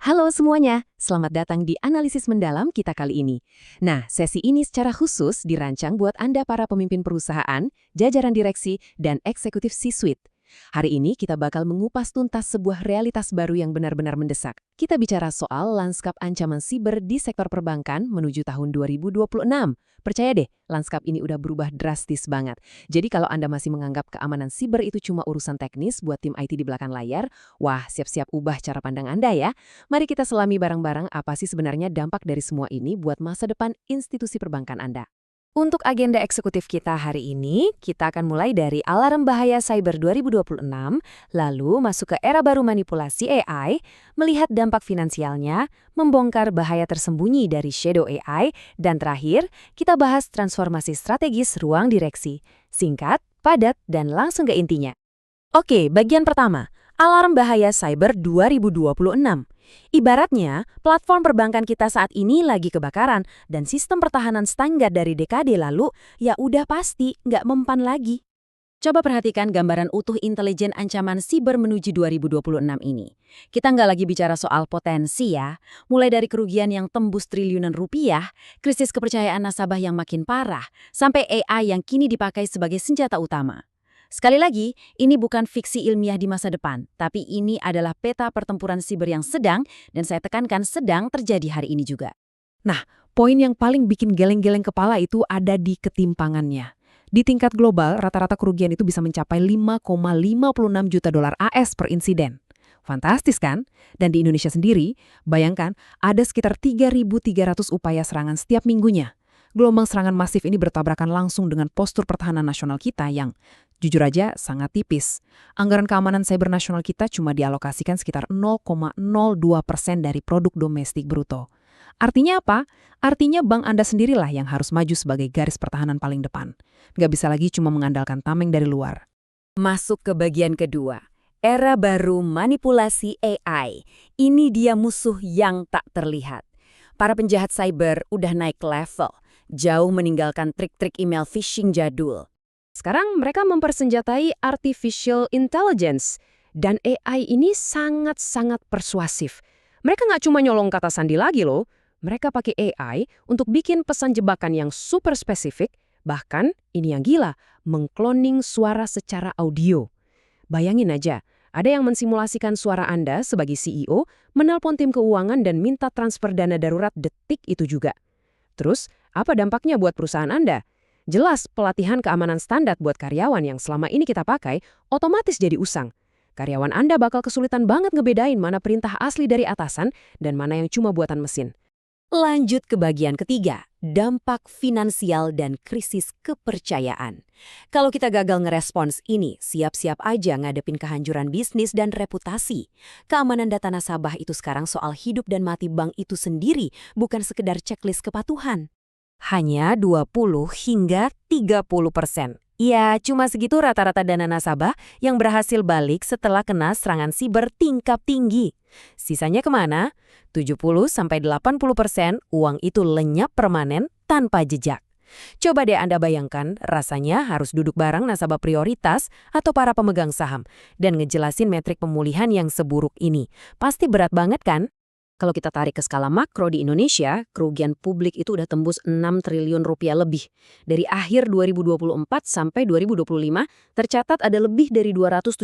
Halo semuanya, selamat datang di analisis mendalam kita kali ini. Nah, sesi ini secara khusus dirancang buat Anda para pemimpin perusahaan, jajaran direksi, dan eksekutif C-suite. Hari ini kita bakal mengupas tuntas sebuah realitas baru yang benar-benar mendesak. Kita bicara soal lanskap ancaman siber di sektor perbankan menuju tahun 2026. Percaya deh, lanskap ini udah berubah drastis banget. Jadi kalau Anda masih menganggap keamanan siber itu cuma urusan teknis buat tim IT di belakang layar, wah siap-siap ubah cara pandang Anda ya. Mari kita selami bareng-bareng apa sih sebenarnya dampak dari semua ini buat masa depan institusi perbankan Anda. Untuk agenda eksekutif kita hari ini, kita akan mulai dari alarm bahaya cyber 2026, lalu masuk ke era baru manipulasi AI, melihat dampak finansialnya, membongkar bahaya tersembunyi dari shadow AI, dan terakhir, kita bahas transformasi strategis ruang direksi. Singkat, padat, dan langsung ke intinya. Oke, bagian pertama, alarm bahaya cyber 2026. Ibaratnya, platform perbankan kita saat ini lagi kebakaran dan sistem pertahanan standar dari dekade lalu ya udah pasti nggak mempan lagi. Coba perhatikan gambaran utuh intelijen ancaman siber menuju 2026 ini. Kita nggak lagi bicara soal potensi ya, mulai dari kerugian yang tembus triliunan rupiah, krisis kepercayaan nasabah yang makin parah, sampai AI yang kini dipakai sebagai senjata utama. Sekali lagi, ini bukan fiksi ilmiah di masa depan, tapi ini adalah peta pertempuran siber yang sedang, dan saya tekankan sedang terjadi hari ini juga. Nah, poin yang paling bikin geleng-geleng kepala itu ada di ketimpangannya. Di tingkat global, rata-rata kerugian itu bisa mencapai 5,56 juta dolar AS per insiden. Fantastis kan? Dan di Indonesia sendiri, bayangkan ada sekitar 3.300 upaya serangan setiap minggunya. Gelombang serangan masif ini bertabrakan langsung dengan postur pertahanan nasional kita yang, jujur aja, sangat tipis. Anggaran keamanan cyber nasional kita cuma dialokasikan sekitar 0,02% dari produk domestik bruto. Artinya apa? Artinya bank Anda sendirilah yang harus maju sebagai garis pertahanan paling depan. Nggak bisa lagi cuma mengandalkan tameng dari luar. Masuk ke bagian kedua. Era baru manipulasi AI. Ini dia musuh yang tak terlihat. Para penjahat cyber udah naik level. Jauh meninggalkan trik-trik email phishing jadul. Sekarang mereka mempersenjatai artificial intelligence, dan AI ini sangat-sangat persuasif. Mereka nggak cuma nyolong kata sandi lagi loh, mereka pakai AI untuk bikin pesan jebakan yang super spesifik, bahkan, ini yang gila, mengkloning suara secara audio. Bayangin aja, ada yang mensimulasikan suara Anda sebagai CEO, menelpon tim keuangan dan minta transfer dana darurat detik itu juga. Terus, apa dampaknya buat perusahaan Anda? Jelas, pelatihan keamanan standar buat karyawan yang selama ini kita pakai otomatis jadi usang. Karyawan Anda bakal kesulitan banget ngebedain mana perintah asli dari atasan dan mana yang cuma buatan mesin. Lanjut ke bagian ketiga, dampak finansial dan krisis kepercayaan. Kalau kita gagal ngerespons ini, siap-siap aja ngadepin kehancuran bisnis dan reputasi. Keamanan data nasabah itu sekarang soal hidup dan mati bank itu sendiri, bukan sekedar checklist kepatuhan. Hanya 20 hingga 30%. Ya, cuma segitu rata-rata dana nasabah yang berhasil balik setelah kena serangan siber tingkat tinggi. Sisanya kemana? 70-80% uang itu lenyap permanen tanpa jejak. Coba deh Anda bayangkan, rasanya harus duduk bareng nasabah prioritas atau para pemegang saham dan ngejelasin metrik pemulihan yang seburuk ini. Pasti berat banget kan? Kalau kita tarik ke skala makro di Indonesia, kerugian publik itu udah tembus 6 triliun rupiah lebih. Dari akhir 2024 sampai 2025, tercatat ada lebih dari 274.000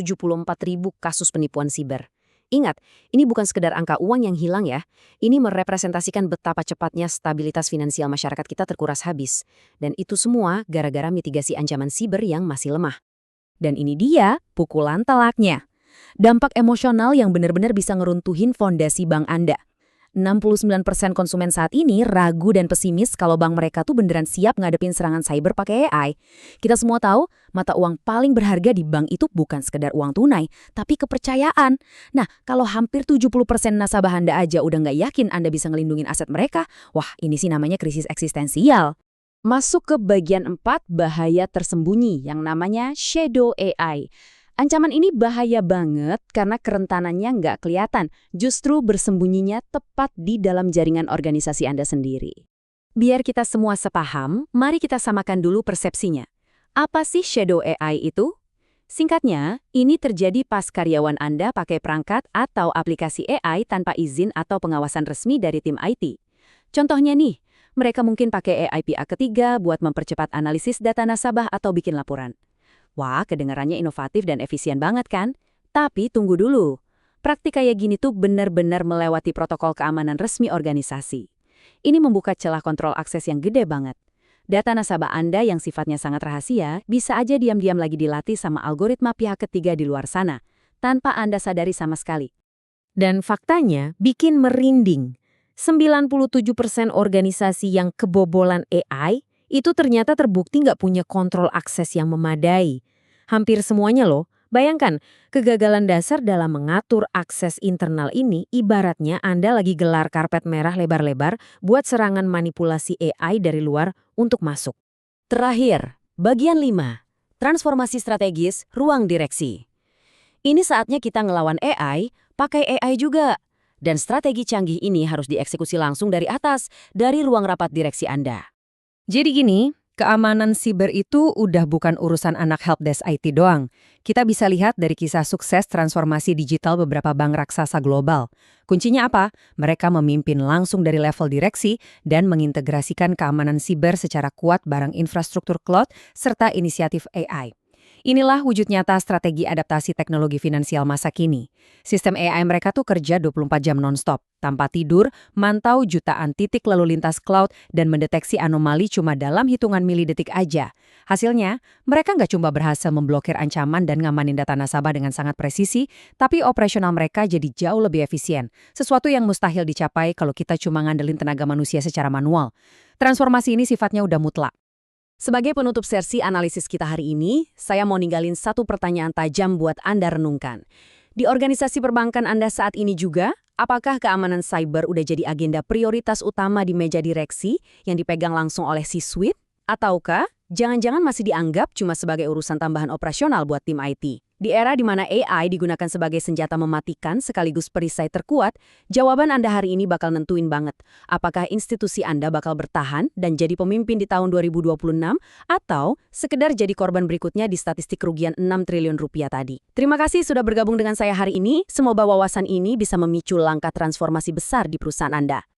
kasus penipuan siber. Ingat, ini bukan sekedar angka uang yang hilang ya. Ini merepresentasikan betapa cepatnya stabilitas finansial masyarakat kita terkuras habis. Dan itu semua gara-gara mitigasi ancaman siber yang masih lemah. Dan ini dia pukulan telaknya. Dampak emosional yang benar-benar bisa ngeruntuhin fondasi bank Anda. 69% konsumen saat ini ragu dan pesimis kalau bank mereka tuh beneran siap ngadepin serangan cyber pakai AI. Kita semua tahu, mata uang paling berharga di bank itu bukan sekedar uang tunai, tapi kepercayaan. Nah, kalau hampir 70% nasabah Anda aja udah nggak yakin Anda bisa ngelindungin aset mereka, wah ini sih namanya krisis eksistensial. Masuk ke bagian 4, bahaya tersembunyi yang namanya shadow AI. Ancaman ini bahaya banget karena kerentanannya nggak kelihatan, justru bersembunyinya tepat di dalam jaringan organisasi Anda sendiri. Biar kita semua sepaham, mari kita samakan dulu persepsinya. Apa sih shadow AI itu? Singkatnya, ini terjadi pas karyawan Anda pakai perangkat atau aplikasi AI tanpa izin atau pengawasan resmi dari tim IT. Contohnya nih, mereka mungkin pakai AI pihak ketiga buat mempercepat analisis data nasabah atau bikin laporan. Wah, kedengarannya inovatif dan efisien banget kan? Tapi tunggu dulu. Praktik kayak gini tuh benar-benar melewati protokol keamanan resmi organisasi. Ini membuka celah kontrol akses yang gede banget. Data nasabah Anda yang sifatnya sangat rahasia bisa aja diam-diam lagi dilatih sama algoritma pihak ketiga di luar sana, tanpa Anda sadari sama sekali. Dan faktanya bikin merinding. 97% organisasi yang kebobolan AI itu ternyata terbukti nggak punya kontrol akses yang memadai. Hampir semuanya loh. Bayangkan, kegagalan dasar dalam mengatur akses internal ini ibaratnya Anda lagi gelar karpet merah lebar-lebar buat serangan manipulasi AI dari luar untuk masuk. Terakhir, bagian 5. Transformasi strategis ruang direksi. Ini saatnya kita ngelawan AI, pakai AI juga. Dan strategi canggih ini harus dieksekusi langsung dari atas, dari ruang rapat direksi Anda. Jadi gini, keamanan siber itu udah bukan urusan anak helpdesk IT doang. Kita bisa lihat dari kisah sukses transformasi digital beberapa bank raksasa global. Kuncinya apa? Mereka memimpin langsung dari level direksi dan mengintegrasikan keamanan siber secara kuat bareng infrastruktur cloud serta inisiatif AI. Inilah wujud nyata strategi adaptasi teknologi finansial masa kini. Sistem AI mereka tuh kerja 24 jam non-stop, tanpa tidur, mantau jutaan titik lalu lintas cloud, dan mendeteksi anomali cuma dalam hitungan milidetik aja. Hasilnya, mereka nggak cuma berhasil memblokir ancaman dan ngamanin data nasabah dengan sangat presisi, tapi operasional mereka jadi jauh lebih efisien. Sesuatu yang mustahil dicapai kalau kita cuma ngandelin tenaga manusia secara manual. Transformasi ini sifatnya udah mutlak. Sebagai penutup sesi analisis kita hari ini, saya mau ninggalin satu pertanyaan tajam buat Anda renungkan. Di organisasi perbankan Anda saat ini juga, apakah keamanan cyber udah jadi agenda prioritas utama di meja direksi yang dipegang langsung oleh C-suite? Ataukah jangan-jangan masih dianggap cuma sebagai urusan tambahan operasional buat tim IT? Di era di mana AI digunakan sebagai senjata mematikan sekaligus perisai terkuat, jawaban Anda hari ini bakal nentuin banget. Apakah institusi Anda bakal bertahan dan jadi pemimpin di tahun 2026 atau sekedar jadi korban berikutnya di statistik kerugian 6 triliun rupiah tadi. Terima kasih sudah bergabung dengan saya hari ini. Semoga wawasan ini bisa memicu langkah transformasi besar di perusahaan Anda.